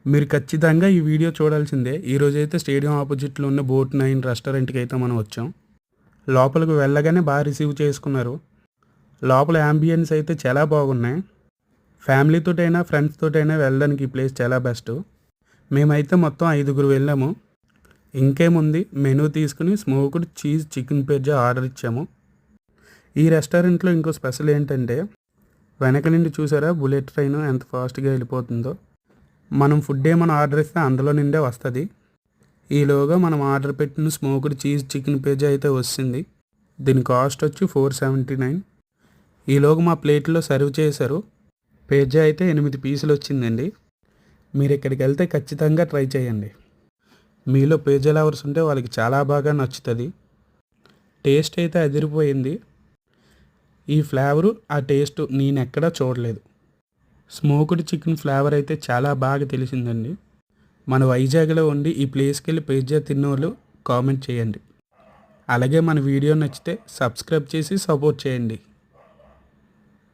మీరు ఖచ్చితంగా ఈ వీడియో చూడాల్సిందే. ఈరోజైతే స్టేడియం ఆపోజిట్లో ఉన్న బోట్ 9 రెస్టారెంట్‌కి అయితే మనం వచ్చాం. లోపలికి వెళ్ళగానే బాగా రిసీవ్ చేసుకున్నారు. లోపల యాంబియన్స్ అయితే చాలా బాగున్నాయి. ఫ్యామిలీతోటైనా, ఫ్రెండ్స్‌తోటైనా వెళ్ళడానికి ఈ ప్లేస్ చాలా బెస్ట్. మేమైతే మొత్తం 5గురు వెళ్ళాము. ఇంకేముంది మెనూ తీసుకుని smoked cheese chicken pizza order ఇచ్చాము. ఈ రెస్టారెంట్‌లో ఇంకో స్పెషల్ ఏంటంటే వెనక నుండి చూసారా బుల్లెట్ ట్రైన్ ఎంత ఫాస్ట్‌గా వెళ్ళిపోతుందో. మనం ఫుడ్ ఏమైనా ఆర్డర్ ఇస్తే అందులో నిండే వస్తుంది. ఈలోగా మనం ఆర్డర్ పెట్టిన స్మోక్డ్ చీజ్ చికెన్ పిజ్జా అయితే వచ్చింది. దీని కాస్ట్ వచ్చి 479. ఈలోగా మా ప్లేట్లో సర్వ్ చేశారు. పిజ్జా అయితే 8 పీసులు వచ్చిందండి. మీరు ఇక్కడికి వెళ్తే ఖచ్చితంగా ట్రై చేయండి. మీలో పిజ్జా లవర్స్ ఉంటే వాళ్ళకి చాలా బాగా నచ్చుతుంది. టేస్ట్ అయితే అదిరిపోయింది. ఈ ఫ్లేవరు ఆ టేస్ట్ నేను ఎక్కడా చూడలేదు. స్మోక్డ్ చికెన్ ఫ్లేవర్ అయితే చాలా బాగా తెలిసిందండి. మన వైజాగ్లో ఉండి ఈ ప్లేస్కి వెళ్ళి పిజ్జా తిన్నోళ్ళు కామెంట్ చేయండి. అలాగే మన వీడియో నచ్చితే సబ్స్క్రైబ్ చేసి సపోర్ట్ చేయండి.